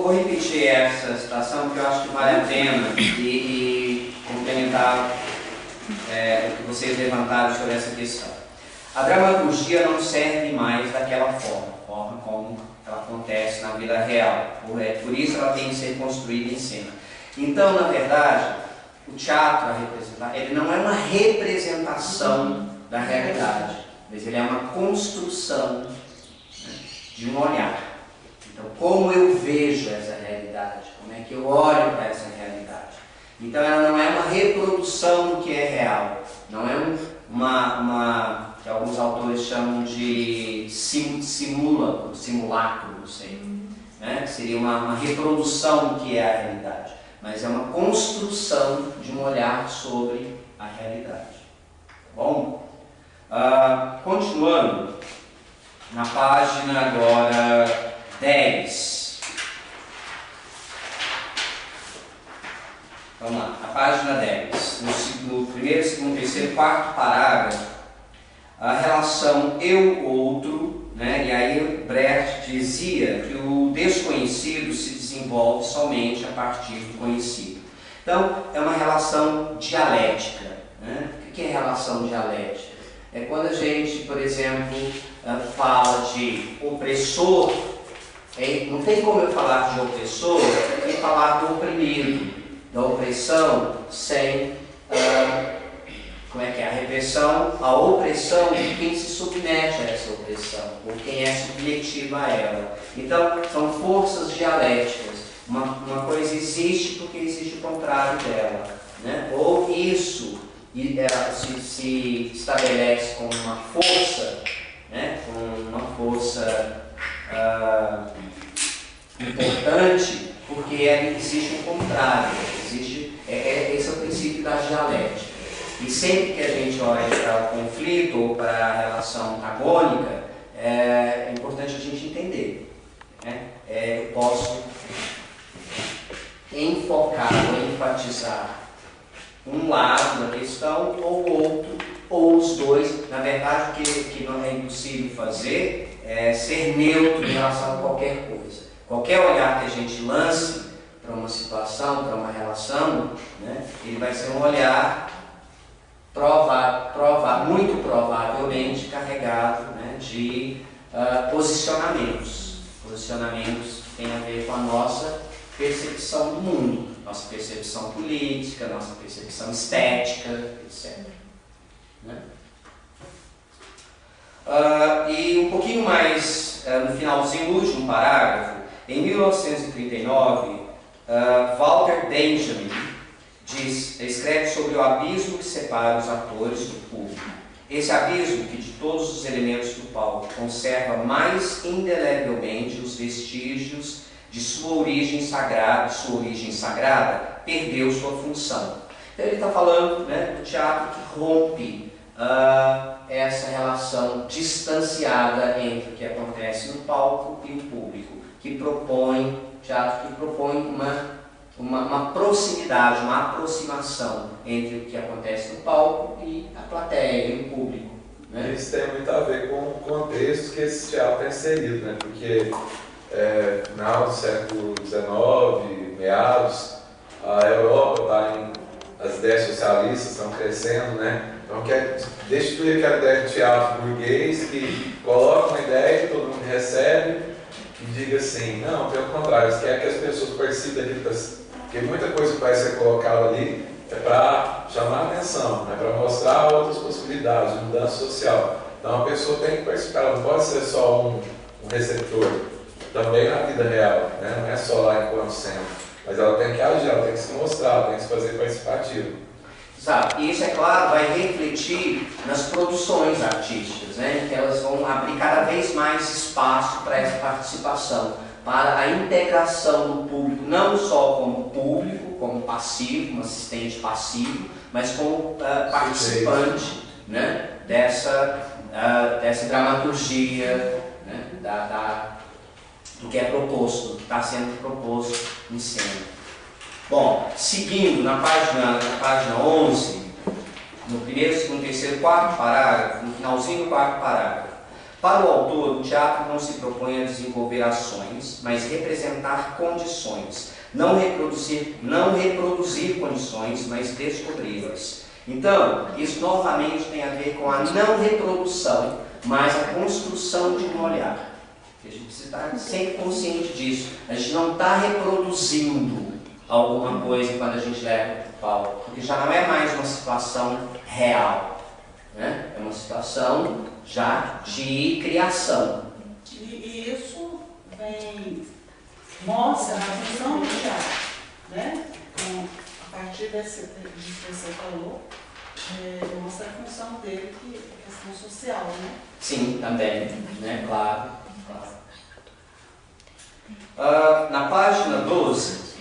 vou repetir essa citação porque eu acho que vale a pena e complementar o que vocês levantaram sobre essa questão. A dramaturgia não serve mais daquela forma como ela acontece na vida real. Por isso ela tem que ser construída em cena. Então, na verdade, o teatro, ele não é uma representação da realidade, mas ele é uma construção, né, de um olhar. Então, como eu vejo essa realidade? Como é que eu olho para essa realidade? Então, ela não é uma reprodução do que é real. Não é que alguns autores chamam de simulacro, não sei. Né? Seria uma reprodução do que é a realidade. Mas é uma construção de um olhar sobre a realidade. Tá bom? Continuando, na página agora 10. Vamos lá, a página 10. No primeiro, segundo, terceiro, quarto parágrafo, a relação eu-outro, né? E aí Brecht dizia que o desconhecido se desenvolve somente a partir do conhecido. Então, é uma relação dialética. Né? O que é relação dialética? É quando a gente, por exemplo, fala de opressor, não tem como eu falar de opressor e falar do oprimido, da opressão, sem a repressão, a opressão de quem se submete a essa opressão, ou quem é submetido a ela. Então, são forças dialéticas. Uma coisa existe porque existe o contrário dela. Né? Ou isso se estabelece como uma força, né? Como uma força importante, porque existe um contrário. Esse é o princípio da dialética. E sempre que a gente olha para o conflito ou para a relação antagônica, é importante a gente entender. Né? Eu posso enfocar ou enfatizar um lado da questão ou outro, ou os dois. Na verdade, o que não é impossível fazer é ser neutro em relação a qualquer coisa. Qualquer olhar que a gente lance para uma situação, para uma relação, né, ele vai ser um olhar muito provavelmente carregado, né, de posicionamentos. Posicionamentos que têm a ver com a nossa percepção do mundo, nossa percepção política, nossa percepção estética, etc. Né? E um pouquinho mais no finalzinho, no último parágrafo, em 1939, Walter Benjamin escreve sobre o abismo que separa os atores do público. Esse abismo que de todos os elementos do palco conserva mais indelevelmente os vestígios de sua origem sagrada, perdeu sua função. Então ele está falando, né, do teatro que rompe essa relação distanciada entre o que acontece no palco e o público, teatro que propõe uma proximidade, uma aproximação entre o que acontece no palco e a plateia, e o público. Né? Isso tem muito a ver com o contexto que esse teatro é inserido, né? Porque no final do século XIX, meados, a Europa as ideias socialistas estão crescendo, né? Então quer destituir aquela ideia de teatro burguês que coloca uma ideia que todo mundo recebe e diga assim, não, pelo contrário, quer que as pessoas participem daquilo, porque muita coisa que vai ser colocada ali é para chamar a atenção, é para mostrar outras possibilidades de mudança social. Então a pessoa tem que participar, ela não pode ser só um receptor, também na vida real, né? Não é só lá enquanto centro, mas ela tem que agir, ela tem que se mostrar, ela tem que se fazer participativa. Exato. E isso, é claro, vai refletir nas produções artísticas, né? Que elas vão abrir cada vez mais espaço para essa participação, para a integração do público, não só como público, como passivo, um assistente passivo, mas como participante, né? dessa dramaturgia, né? Do que é proposto, do que está sendo proposto em cena. Bom, seguindo na página 11, no primeiro, segundo, terceiro, quarto parágrafo, no finalzinho do quarto parágrafo, Para o autor, o teatro não se propõe a desenvolver ações, mas representar condições. Não reproduzir condições, mas descobri-las. Então, isso novamente tem a ver com a não reprodução, mas a construção de um olhar. A gente precisa estar sempre consciente disso. A gente não está reproduzindo alguma coisa quando a gente leva para o palco, porque já não é mais uma situação real, né? É uma situação já de criação. E isso mostra a função do teatro, né? Então, a partir disso que você falou, mostra a função dele, que é a questão social, né? Sim, também, né? Claro. Na página 12,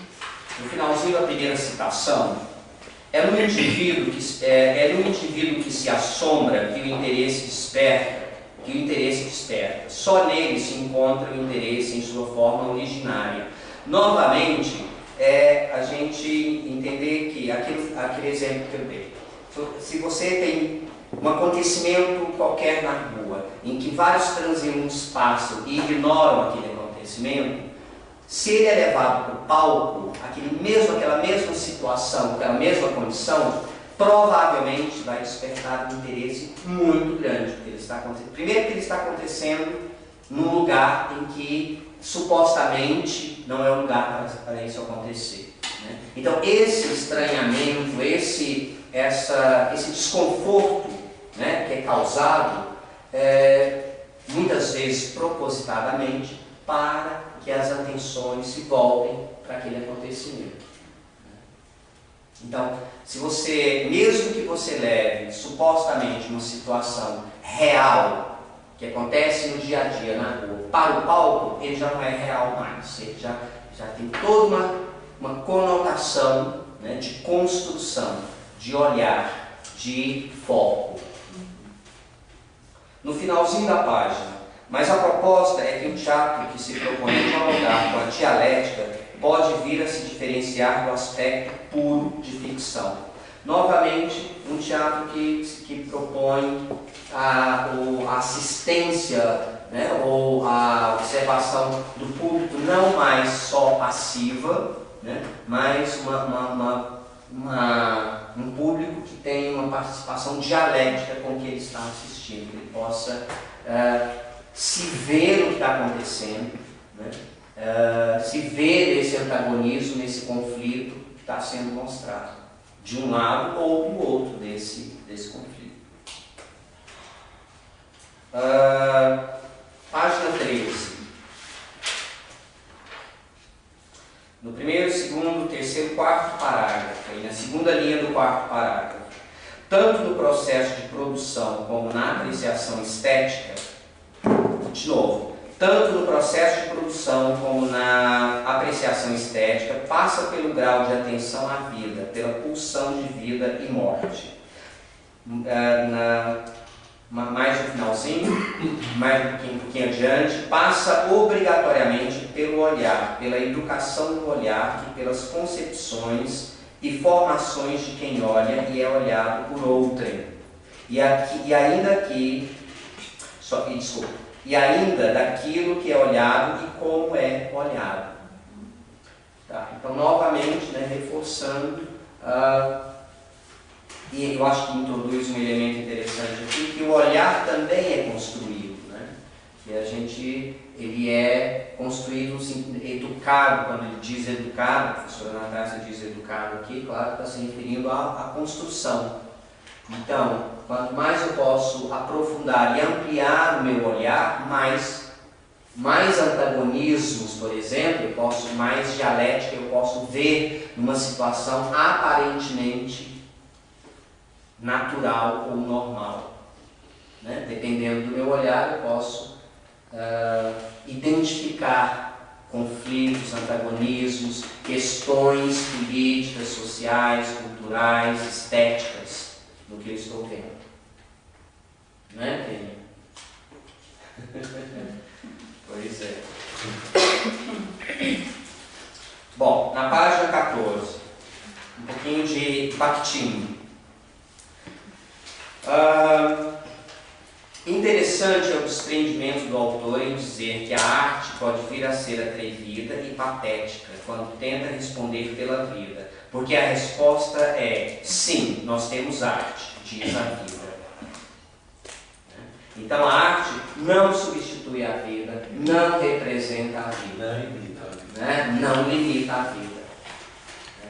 no finalzinho da primeira citação, é no indivíduo que se assombra que o interesse desperta. Só nele se encontra o interesse em sua forma originária. Novamente, a gente entender que aquele exemplo que eu dei. Se você tem um acontecimento qualquer na rua, em que vários transeuntes passam e ignoram aquele acontecimento, se ele é levado para o palco, aquela mesma situação, aquela mesma condição, provavelmente vai despertar um interesse muito grande. Porque ele está acontecendo. Primeiro que ele está acontecendo num lugar em que supostamente não é um lugar para isso acontecer, né? Então esse estranhamento, esse desconforto, né, que é causado muitas vezes propositadamente para que as atenções se voltem para aquele acontecimento. Então, mesmo que você leve supostamente uma situação real que acontece no dia a dia na rua para o palco, ele já não é real mais. Ele já tem toda uma conotação, né, de construção, de olhar, de foco. No finalzinho da página, mas a proposta é que o teatro que se propõe a dialogar com a dialética pode vir a se diferenciar do aspecto puro de ficção. Novamente, um teatro que propõe a assistência, né, ou a observação do público não mais só passiva, né, mas um público que tem uma participação dialética com o que ele está assistindo, que ele possa se ver no que está acontecendo, né? Se ver esse antagonismo, nesse conflito que está sendo mostrado, de um lado ou do outro desse conflito. Página 13. No primeiro, segundo, terceiro, quarto parágrafo, aí na segunda linha do quarto parágrafo, tanto no processo de produção como na apreciação estética, de novo, tanto no processo de produção como na apreciação estética, passa pelo grau de atenção à vida, pela pulsão de vida e morte. Mais no finalzinho, mais um pouquinho adiante, passa obrigatoriamente pelo olhar, pela educação do olhar e pelas concepções e formações de quem olha e é olhado por outrem. E ainda daquilo que é olhado e como é olhado. Tá? Então, novamente, né, reforçando, e eu acho que introduz um elemento interessante aqui, que o olhar também é construído, né? Que ele é construído, educado. Quando ele diz educado, a professora Natácia diz educado aqui, claro que está se referindo à construção. Então, quanto mais eu posso aprofundar e ampliar o meu olhar, mais antagonismos, por exemplo, mais dialética eu posso ver numa situação aparentemente natural ou normal, né? Dependendo do meu olhar, eu posso identificar conflitos, antagonismos, questões políticas, sociais, culturais, estéticas no que eu estou vendo. Não é, Penha? Pois é. Bom, na página 14, um pouquinho de Bakhtin. Interessante é o desprendimento do autor em dizer que a arte pode vir a ser atrevida e patética quando tenta responder pela vida, porque a resposta é sim, nós temos arte, diz a vida. Então a arte não substitui a vida, não representa a vida, não limita a vida.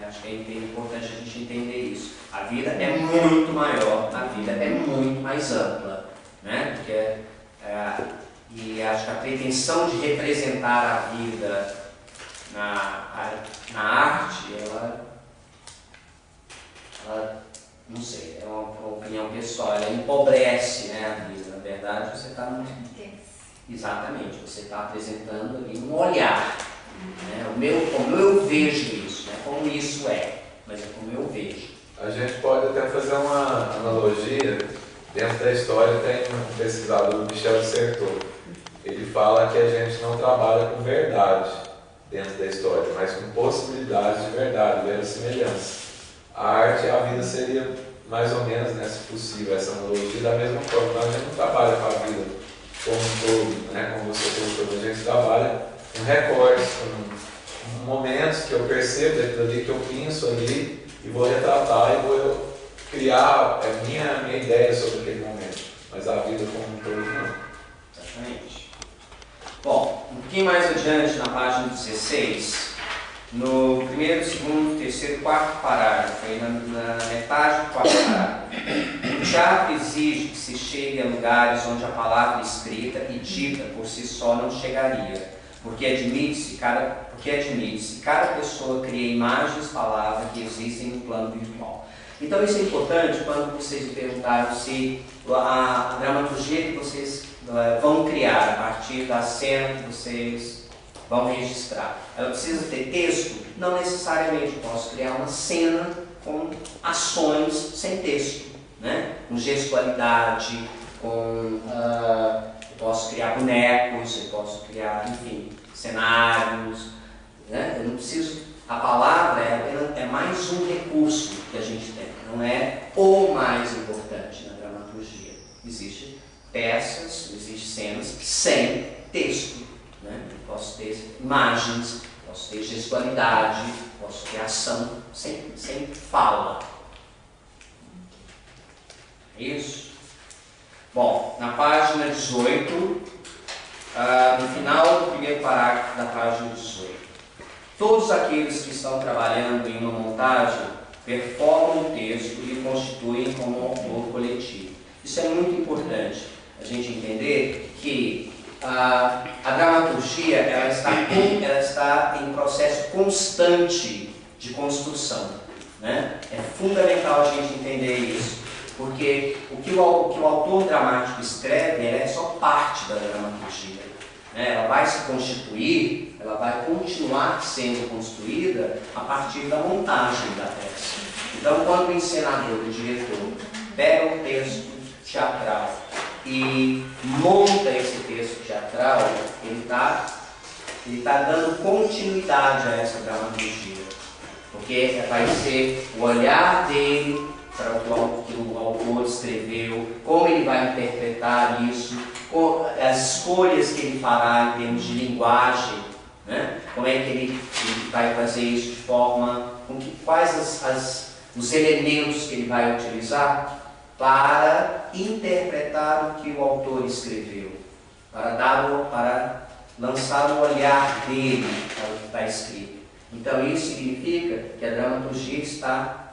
Acho que é importante a gente entender isso. A vida é muito maior, a vida é muito mais ampla. Porque, e acho que a pretensão de representar a vida na arte, ela não sei, é uma opinião pessoal, ela empobrece a vida. Na verdade, você está exatamente, você está apresentando ali um olhar, como eu vejo isso, como isso é, mas é como eu vejo. A gente pode até fazer uma analogia. Dentro da história tem um pesquisador, Michel Dissertot. Ele fala que a gente não trabalha com verdade dentro da história, mas com possibilidades de verdade, verossimilhança. A arte e a vida seria mais ou menos, se possível, essa analogia. Da mesma forma, a gente não trabalha com a vida como um todo, como você colocou, a gente trabalha com recortes, com momentos que eu percebo dentro dali, que eu penso ali e vou retratar e vou criar a minha ideia sobre aquele momento, mas a vida como um todo não. Exatamente. Bom, um pouquinho mais adiante, na página 16, no primeiro, segundo, terceiro, quarto parágrafo, aí na metade do quarto parágrafo, o teatro exige que se chegue a lugares onde a palavra escrita e dita por si só não chegaria, porque admite-se cada pessoa cria imagens, palavras que existem no plano virtual. Então isso é importante quando vocês me perguntaram se a dramaturgia que vocês vão criar a partir da cena que vocês vão registrar, ela precisa ter texto? Não necessariamente. Eu posso criar uma cena com ações sem texto, com gestualidade, eu posso criar bonecos, eu posso criar, enfim, cenários, eu não preciso. A palavra é mais um recurso que a gente tem, não é o mais importante na dramaturgia. Existem peças, existem cenas sem texto. Eu posso ter imagens, posso ter gestualidade, posso ter ação sem fala. É isso? Bom, na página 18, no final do primeiro parágrafo da página 18. Todos aqueles que estão trabalhando em uma montagem performam o texto e o constituem como um autor coletivo. Isso é muito importante, a gente entender que a dramaturgia ela está em processo constante de construção. É fundamental a gente entender isso, porque o que o autor dramático escreve é só parte da dramaturgia. Ela vai se constituir, ela vai continuar sendo construída a partir da montagem da peça. Então, quando o encenador, o diretor, pega um texto teatral e monta esse texto teatral, ele está dando continuidade a essa dramaturgia, porque vai ser o olhar dele para o que o autor escreveu, como ele vai interpretar isso, as escolhas que ele fará em termos de linguagem, como é que ele vai fazer isso de forma, quais os elementos que ele vai utilizar para interpretar o que o autor escreveu, para lançar o olhar dele para o que está escrito. Então isso significa que a dramaturgia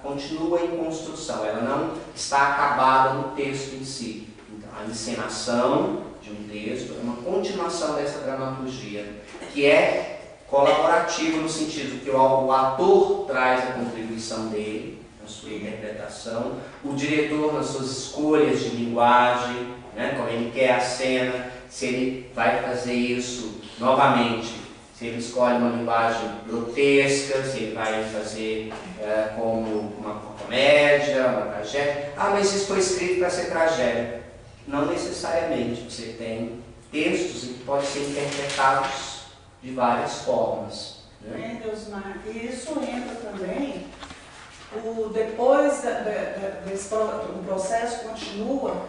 continua em construção, ela não está acabada no texto em si. Então, a encenação de um texto é uma continuação dessa dramaturgia, que é colaborativa no sentido que o ator traz a contribuição dele, na sua interpretação, o diretor nas suas escolhas de linguagem, como ele quer a cena, se ele vai fazer isso novamente, se ele escolhe uma linguagem grotesca, se ele vai fazer como uma comédia, uma tragédia. Mas isso foi escrito para ser tragédia. Não necessariamente. Você tem textos que podem ser interpretados de várias formas. Deusmar, e isso entra também, depois o processo continua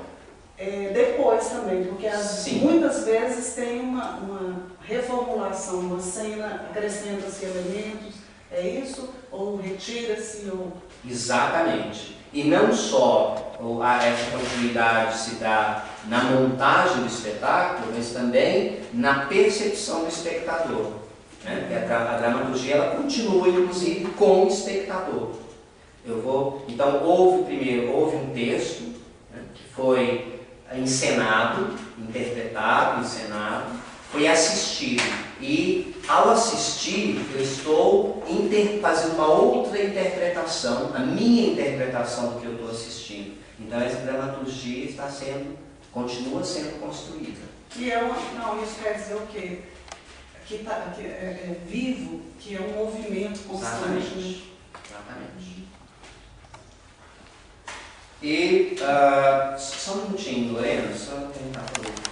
depois também, porque Sim. muitas vezes tem uma reformulação, uma cena, acrescenta-se elementos, é isso? Ou retira-se, ou... Exatamente. E não só essa continuidade se dá na montagem do espetáculo, mas também na percepção do espectador. Né? A dramaturgia ela continua, inclusive, com o espectador. Então, houve um texto, né, que foi encenado, interpretado, encenado, foi assistido. E, ao assistir, eu estou fazendo uma outra interpretação, a minha interpretação do que eu estou assistindo. Então, essa dramaturgia continua sendo construída. Não, isso quer dizer o quê? Que é vivo, que é um movimento constante. Exatamente. E, só um minutinho, Lorena, só tentar fazer.